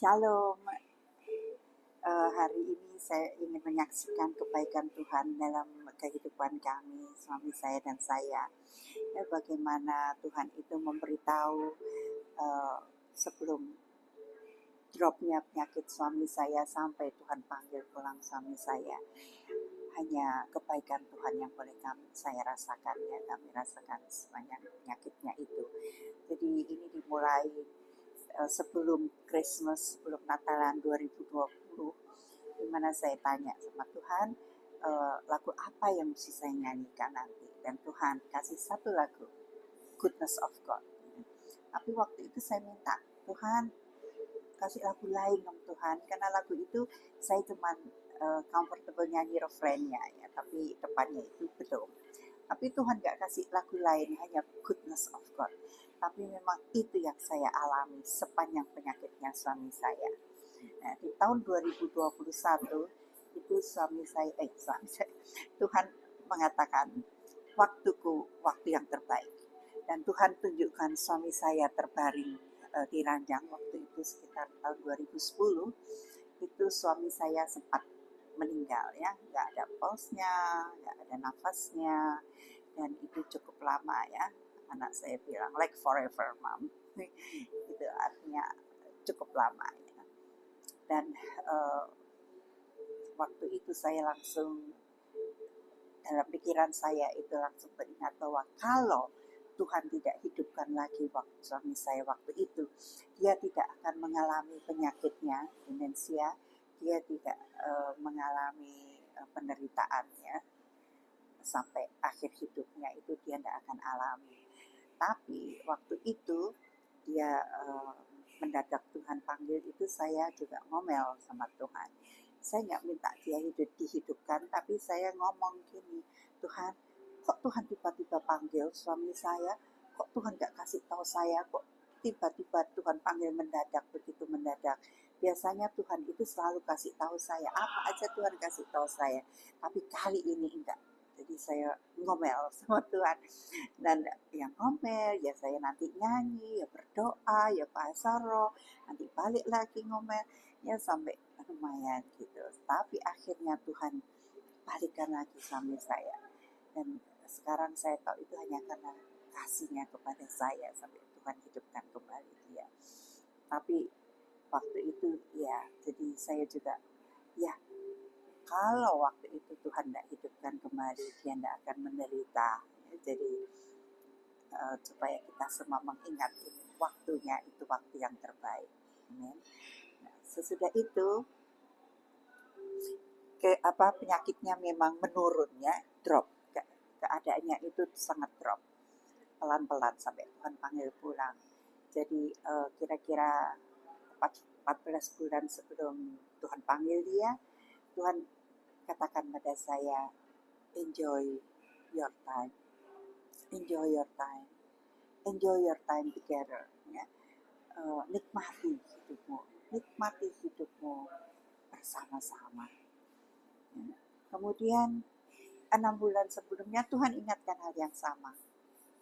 Shalom. Hari ini saya ingin menyaksikan kebaikan Tuhan dalam kehidupan kami, suami saya dan saya. Bagaimana Tuhan itu memberitahu sebelum dropnya penyakit suami saya sampai Tuhan panggil pulang suami saya. Hanya kebaikan Tuhan yang boleh saya rasakan, ya. Kami rasakan sepanjang penyakitnya itu. Jadi ini dimulai sebelum Christmas, sebelum Natalan 2020, di mana saya tanya sama Tuhan, lagu apa yang mesti saya nyanyikan nanti. Dan Tuhan kasih satu lagu, Goodness of God. Tapi waktu itu saya minta, Tuhan kasih lagu lain dong Tuhan, karena lagu itu saya cuma comfortable nyanyi refrainnya, ya, tapi depannya itu belum. Tapi Tuhan gak kasih lagu lain, hanya Goodness of God. Tapi memang itu yang saya alami sepanjang penyakitnya suami saya. Nah, di tahun 2021 itu suami saya, Tuhan mengatakan, waktuku, waktu yang terbaik. Dan Tuhan tunjukkan suami saya terbaring di ranjang waktu itu sekitar tahun 2010. Itu suami saya sempat meninggal, ya, nggak ada pulsnya, nggak ada nafasnya, dan itu cukup lama, ya. Anak saya bilang like forever mom, itu artinya cukup lama, ya. Dan waktu itu saya langsung, dalam pikiran saya itu langsung teringat bahwa kalau Tuhan tidak hidupkan lagi suami saya waktu itu, dia tidak akan mengalami penyakitnya, demensia, dia tidak mengalami penderitaannya sampai akhir hidupnya, itu dia tidak akan alami. Tapi waktu itu dia mendadak Tuhan panggil itu, saya juga ngomel sama Tuhan. Saya nggak minta dia dihidupkan, tapi saya ngomong gini, Tuhan, kok Tuhan tiba-tiba panggil suami saya, kok Tuhan nggak kasih tahu saya, kok tiba-tiba Tuhan panggil mendadak, begitu mendadak. Biasanya Tuhan itu selalu kasih tahu saya, apa aja Tuhan kasih tahu saya, tapi kali ini enggak. Jadi saya ngomel sama Tuhan. Dan yang ngomel, ya saya nanti nyanyi, ya berdoa, ya bahasa roh, nanti balik lagi ngomel, ya sampai lumayan gitu. Tapi akhirnya Tuhan balikan lagi suami saya. Dan sekarang saya tahu itu hanya karena kasihnya kepada saya, sampai Tuhan hidupkan kembali dia. Tapi waktu itu, ya, jadi saya juga, ya, kalau waktu itu Tuhan tidak hidupkan kembali, dia tidak akan menderita. Jadi supaya kita semua mengingat ini, waktunya itu waktu yang terbaik. Amin. Nah, sesudah itu penyakitnya memang menurun, ya, drop. Keadaannya itu sangat drop, pelan-pelan sampai Tuhan panggil pulang. Jadi kira-kira 14 bulan sebelum Tuhan panggil dia, Tuhan katakan pada saya, enjoy your time, enjoy your time, enjoy your time together, ya. Nikmati hidupmu bersama-sama. Ya. Kemudian 6 bulan sebelumnya Tuhan ingatkan hal yang sama,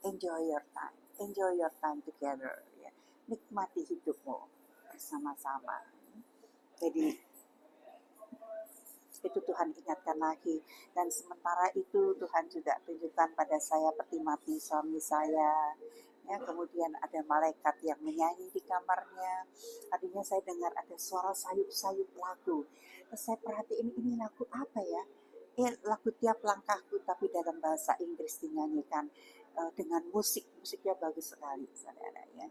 enjoy your time together, ya. Nikmati hidupmu bersama-sama. Jadi itu Tuhan ingatkan lagi. Dan sementara itu Tuhan juga tunjukkan pada saya peti mati suami saya, ya. Kemudian ada malaikat yang menyanyi di kamarnya. Artinya saya dengar ada suara sayup-sayup lagu. Terus saya perhatiin, ini lagu apa ya? Lagu Tiap Langkahku, tapi dalam bahasa Inggris dinyanyikan dengan musiknya bagus sekali, saudara, ya.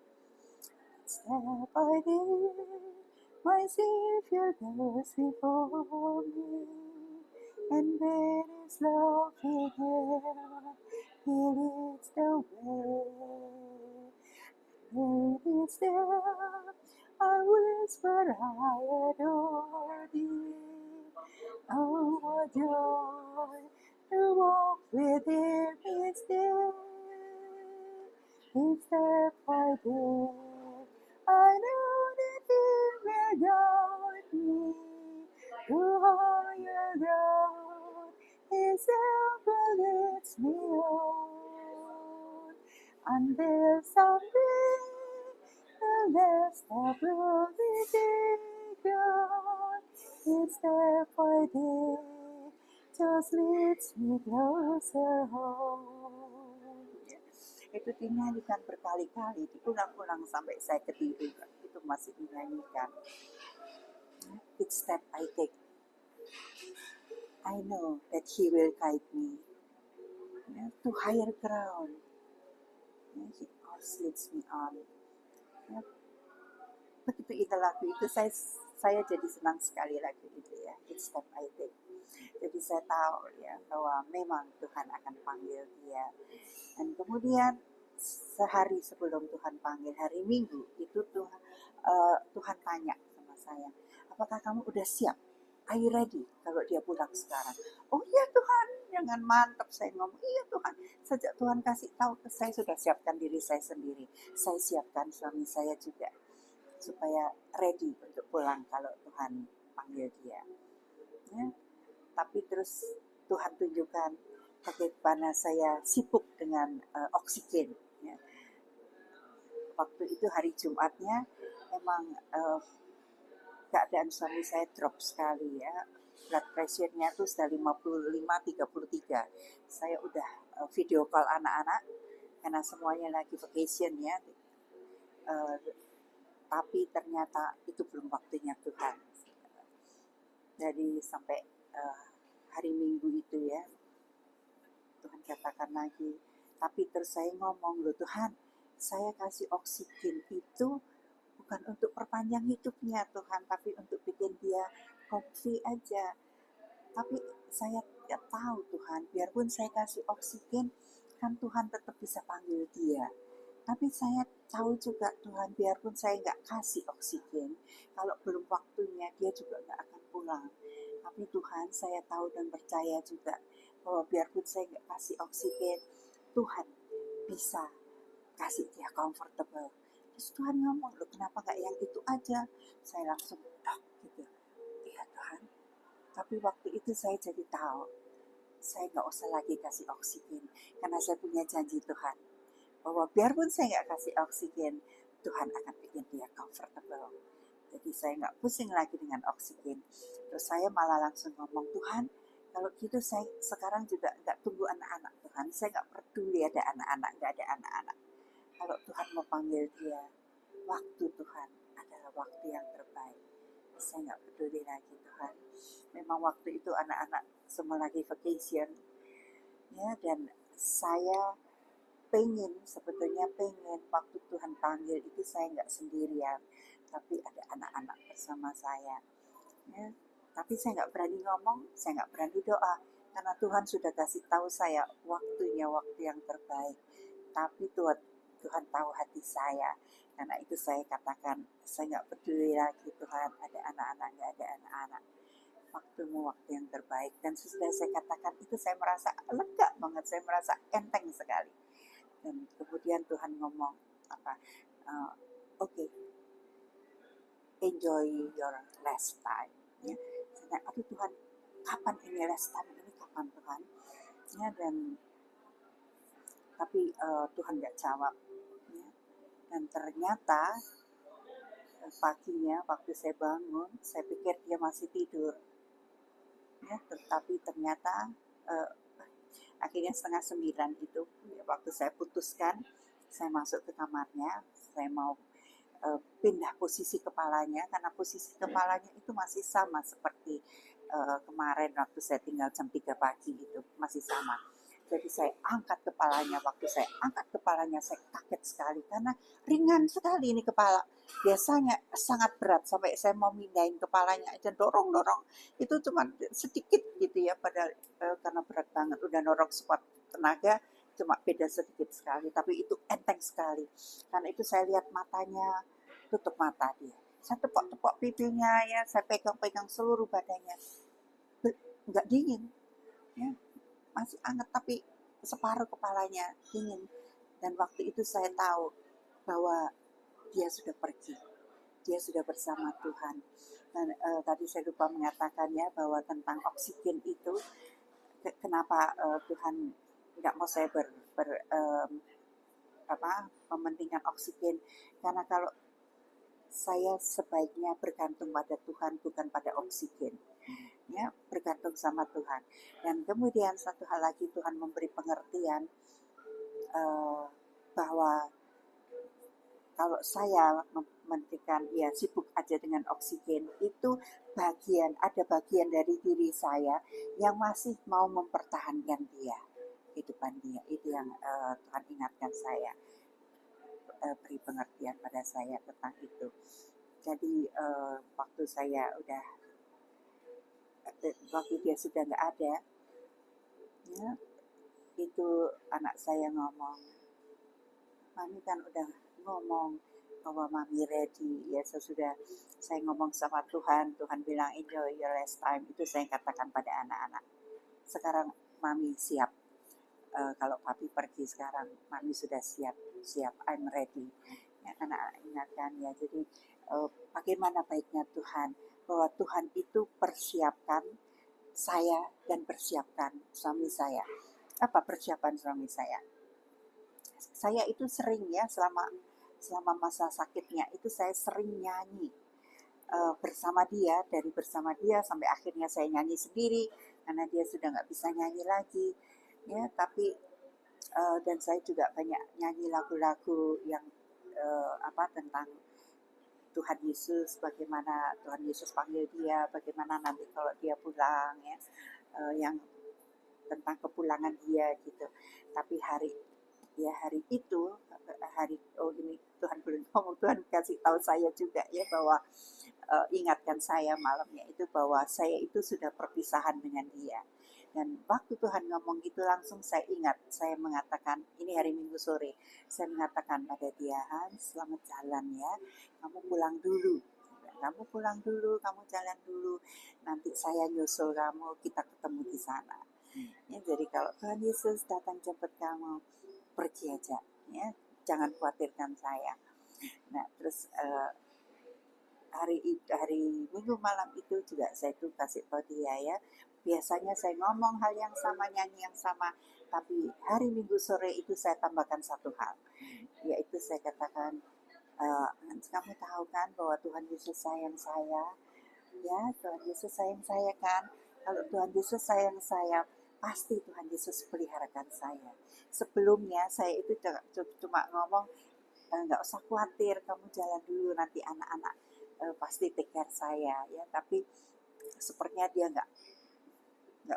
Step by day, my Savior goes before me, and where His love He leads the way. Where is there, I whisper, I adore Thee. Oh, what joy to walk with Him each day, each step by day. I know that He will guide me to higher ground. His help leads me on until someday the last step will be there. by day just leads me closer home. Itu dinyanyikan berkali-kali, diulang-ulang sampai saya ketiduran. Itu masih dinyanyikan. Each step I take, I know that He will guide me to higher ground. He always leads me on. Begitu itu lagu itu saya jadi senang sekali lagu itu ya. Each step I take. Jadi saya tahu ya bahwa memang Tuhan akan panggil dia. Dan kemudian sehari sebelum Tuhan panggil, hari Minggu itu Tuhan tanya sama saya, apakah kamu udah siap? Are you ready kalau dia pulang sekarang? Oh iya Tuhan, jangan mantap saya ngomong. Iya Tuhan, sejak Tuhan kasih tahu ke saya sudah siapkan diri saya sendiri. Saya siapkan suami saya juga supaya ready untuk pulang kalau Tuhan panggil dia. Ya. Tapi terus Tuhan tunjukkan bagaimana saya sibuk dengan oksigen. Ya. Waktu itu hari Jumatnya memang keadaan suami saya drop sekali ya. Blood pressure-nya tuh sudah 55/33. Saya udah video call anak-anak karena semuanya lagi vacation ya. Tapi ternyata itu belum waktunya Tuhan. Jadi sampai hari Minggu itu ya, Tuhan katakan lagi. Tapi terus saya ngomong, loh Tuhan, saya kasih oksigen itu bukan untuk perpanjang hidupnya Tuhan, tapi untuk bikin dia kopi aja. Tapi saya tidak tahu Tuhan, biarpun saya kasih oksigen, kan Tuhan tetap bisa panggil dia. Tapi saya tahu juga Tuhan, biarpun saya nggak kasih oksigen, kalau belum waktunya dia juga nggak akan pulang. Tapi Tuhan, saya tahu dan percaya juga bahwa biarpun saya nggak kasih oksigen, Tuhan bisa kasih dia comfortable. Terus Tuhan ngomong, loh kenapa nggak yang itu aja? Saya langsung, gitu. Iya Tuhan. Tapi waktu itu saya jadi tahu, saya nggak usah lagi kasih oksigen, karena saya punya janji Tuhan bahwa biarpun saya nggak kasih oksigen, Tuhan akan bikin dia comfortable. Jadi saya nggak pusing lagi dengan oksigen. Terus saya malah langsung ngomong, Tuhan, kalau gitu saya sekarang juga nggak tunggu anak-anak Tuhan. Saya nggak peduli ada anak-anak, nggak ada anak-anak. Kalau Tuhan mau panggil dia, waktu Tuhan adalah waktu yang terbaik. Saya nggak peduli lagi Tuhan. Memang waktu itu anak-anak semua lagi vacation. Ya, dan saya sebetulnya pengen waktu Tuhan panggil itu saya nggak sendirian, tapi ada anak-anak bersama saya. Ya, tapi saya nggak berani ngomong, saya nggak berani doa, karena Tuhan sudah kasih tahu saya waktunya waktu yang terbaik. Tapi Tuhan tahu hati saya, karena itu saya katakan, saya nggak peduli lagi Tuhan, ada anak-anak, nggak ada anak-anak. Waktumu waktu yang terbaik. Dan sesudah saya katakan itu, saya merasa lega banget, saya merasa enteng sekali. Dan kemudian Tuhan ngomong okay, enjoy your last time. Ya, aduh Tuhan, kapan ini last time ini, kapan Tuhan? Ya, dan tapi Tuhan nggak jawab. Ya. Dan ternyata paginya waktu saya bangun, saya pikir dia masih tidur. Ya, tetapi ternyata akhirnya 8:30 itu waktu saya putuskan, saya masuk ke kamarnya, saya mau pindah posisi kepalanya, karena posisi kepalanya itu masih sama seperti kemarin waktu saya tinggal jam 3 pagi itu, masih sama. Jadi saya angkat kepalanya, waktu saya angkat kepalanya saya kaget sekali karena ringan sekali ini kepala. Biasanya sangat berat sampai saya mau mindahin kepalanya aja dorong-dorong itu cuma sedikit gitu ya, padahal karena berat banget udah dorong sekuat tenaga cuma beda sedikit sekali, tapi itu enteng sekali. Karena itu saya lihat matanya, tutup mata dia. Saya tepok-tepok pipinya ya, saya pegang-pegang seluruh badannya. Enggak dingin. Ya, masih hangat tapi separuh kepalanya dingin. Dan waktu itu saya tahu bahwa dia sudah pergi, dia sudah bersama Tuhan. Dan tadi saya lupa mengatakannya bahwa tentang oksigen itu, kenapa Tuhan tidak mau saya mementingkan oksigen, karena kalau saya sebaiknya bergantung pada Tuhan, bukan pada oksigen. Ya, bergantung sama Tuhan. Dan kemudian satu hal lagi, Tuhan memberi pengertian bahwa kalau saya memberikan ya sibuk aja dengan oksigen, itu ada bagian dari diri saya yang masih mau mempertahankan dia, kehidupan dia. Itu yang Tuhan ingatkan saya, beri pengertian pada saya tentang itu. Jadi waktu dia sudah nggak ada, ya, itu anak saya ngomong, Mami kan udah ngomong bahwa Mami ready. Ya sesudah saya ngomong sama Tuhan, Tuhan bilang enjoy your last time. Itu saya katakan pada anak-anak. Sekarang Mami siap. Kalau Papi pergi sekarang, Mami sudah siap. I'm ready. Ya, anak-anak ingatkan ya. Jadi bagaimana baiknya Tuhan, bahwa Tuhan itu persiapkan saya dan persiapkan suami saya. Apa persiapan suami saya? Saya itu sering ya selama masa sakitnya itu saya sering nyanyi bersama dia, dari bersama dia sampai akhirnya saya nyanyi sendiri karena dia sudah nggak bisa nyanyi lagi, ya. Tapi dan saya juga banyak nyanyi lagu-lagu yang tentang Tuhan Yesus, bagaimana Tuhan Yesus panggil dia, bagaimana nanti kalau dia pulang, ya, yang tentang kepulangan dia gitu. Tapi hari itu ini Tuhan belum ngomong, Tuhan kasih tahu saya juga ya bahwa ingatkan saya malamnya itu bahwa saya itu sudah perpisahan dengan dia. Dan waktu Tuhan ngomong itu langsung saya ingat, saya mengatakan, ini hari Minggu sore, saya mengatakan pada dia, Hans, selamat jalan ya, kamu pulang dulu, kamu jalan dulu, nanti saya nyusul kamu, kita ketemu di sana. Ya, jadi kalau Tuhan Yesus datang jemput kamu, pergi aja, ya, jangan khawatirkan saya. Nah, terus hari Minggu malam itu juga saya tuh kasih tahu dia ya. Biasanya saya ngomong hal yang sama, nyanyi yang sama, tapi hari Minggu sore itu saya tambahkan satu hal, yaitu saya katakan, kamu tahu kan bahwa Tuhan Yesus sayang saya, ya, Tuhan Yesus sayang saya kan. Kalau Tuhan Yesus sayang saya, pasti Tuhan Yesus peliharakan saya. Sebelumnya saya itu cuma ngomong, nggak usah khawatir, kamu jalan dulu, nanti anak-anak pasti take care saya, ya. Tapi sepertinya dia nggak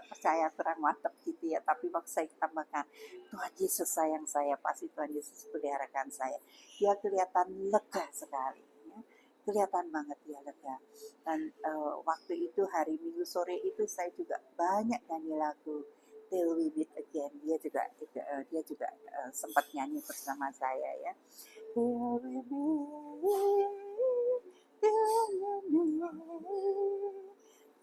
percaya, kurang mantap gitu ya. Tapi waktu saya tambahkan, Tuhan Yesus sayang saya, pasti Tuhan Yesus peliharakan saya, dia kelihatan lega sekali, ya. Kelihatan banget dia lega. Dan waktu itu hari Minggu sore itu saya juga banyak nyanyi lagu Till We Meet Again. Dia juga sempat nyanyi bersama saya ya. Till we meet, till we meet,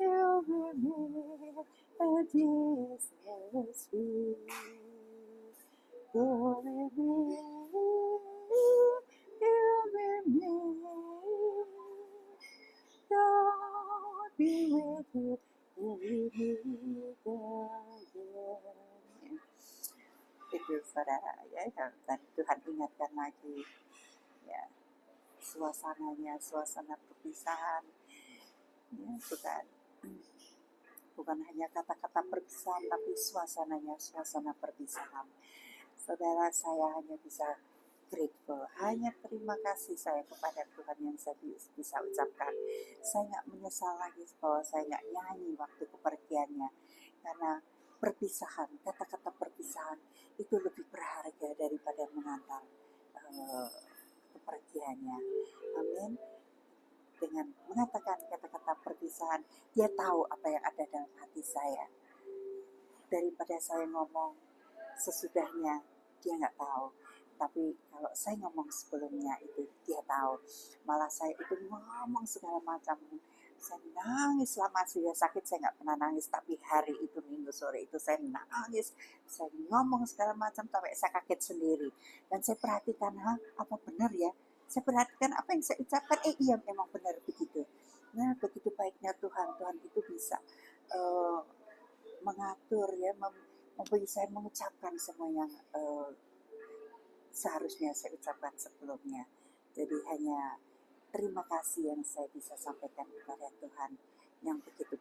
till we meet at Jesus' feet. Till we meet, till we meet, God be with you till we meet again. Itu saudara ya, dan Tuhan ingatkan lagi ya, suasana perpisahan, ya, bukan hanya kata-kata perpisahan, tapi suasana perpisahan. Saudara, saya hanya bisa grateful, hanya terima kasih saya kepada Tuhan yang saya bisa ucapkan. Saya nggak menyesal lagi bahwa saya nggak nyanyi waktu kepergiannya, karena kata-kata perpisahan itu lebih berharga daripada mengantar kepergiannya. Amin. Dengan mengatakan kata-kata perpisahan, dia tahu apa yang ada dalam hati saya. Daripada saya ngomong sesudahnya, dia nggak tahu. Tapi kalau saya ngomong sebelumnya itu, dia tahu. Malah saya itu ngomong segala macam. Saya nangis selama saya sakit, saya nggak pernah nangis. Tapi hari itu Minggu sore itu saya nangis. Saya ngomong segala macam sampai saya kaget sendiri. Dan saya perhatikan, apa benar ya? Saya perhatikan apa yang saya ucapkan, iya memang benar begitu. Nah, begitu baiknya Tuhan itu bisa mengatur ya, memberi saya mengucapkan semua yang seharusnya saya ucapkan sebelumnya. Jadi hanya terima kasih yang saya bisa sampaikan kepada Tuhan yang begitu